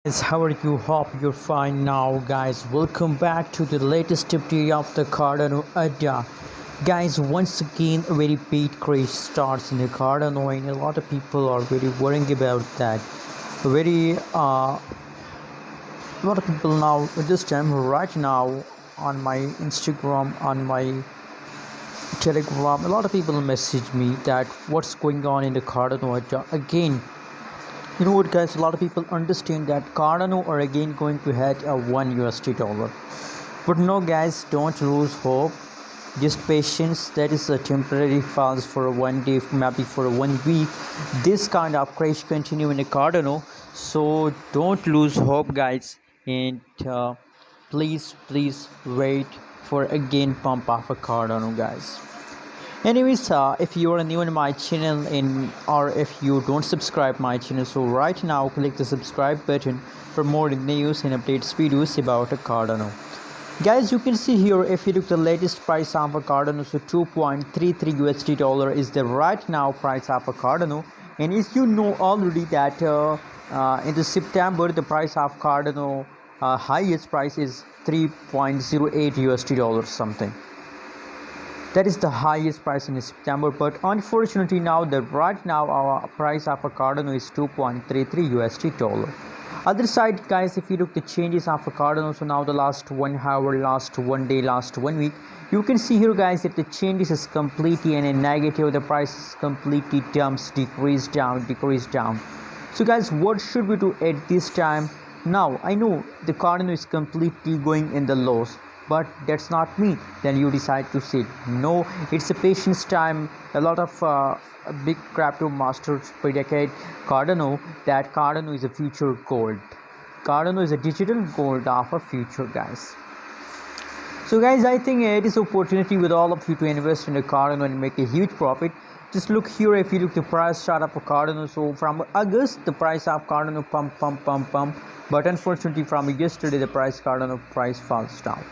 Guys, how are you? Hope you're fine now, guys. Welcome back to the latest update of the Cardano Adda. Guys, once again, a very big crash starts in the Cardano, and a lot of people are very worrying about that. A lot of people now, at this time, right now, on my Instagram, on my Telegram, a lot of people message me that what's going on in the Cardano Adda again. You know what, guys? A lot of people understand that Cardano are again going to hit a $1 but no, guys, don't lose hope. Just patience. That is a temporary phase for one day, maybe for 1 week. This kind of crash continue in the Cardano, so don't lose hope, guys. And please wait for again pump of a Cardano, guys. Anyways, if you are new in my channel or if you don't subscribe my channel, so right now click the subscribe button for more news and updates videos about a Cardano. Guys, you can see here, if you look the latest price of a Cardano, so 2.33 USD dollar is the right now price of a Cardano. And as you know already that in the September the price of Cardano highest price is 3.08 USD dollars something. That is the highest price in September, but unfortunately now right now our price of a Cardano is 2.33 USD dollar. Other side, guys, if you look the changes of a Cardano, so now the last 1 hour, last 1 day, last 1 week, you can see here, guys, that the changes is completely in a negative. The price is completely dumps, decreased down. So guys, what should we do at this time? Now I know the Cardano is completely going in the loss, but that's not me. Then you decide to sit. No, it's a patience time. A lot of big crypto masters predicate Cardano that Cardano is a future gold. Cardano is a digital gold of a future, guys. So guys, I think it is opportunity with all of you to invest in a Cardano and make a huge profit. Just look here, if you look the price chart of a Cardano, so from August the price of Cardano pump, but unfortunately from yesterday the Cardano price falls down.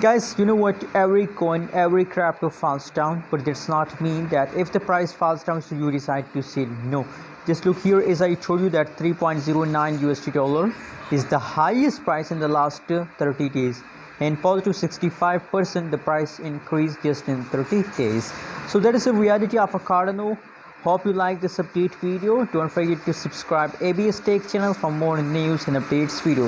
Guys, you know what, every coin, every crypto falls down, but that's not mean that if the price falls down so you decide to sell. No, just look here, as I told you that 3.09 USD dollar is the highest price in the last 30 days, and positive 65% the price increase just in 30 days. So that is the reality of a Cardano. Hope you like this update video. Don't forget to subscribe ABS Tech channel for more news and updates videos.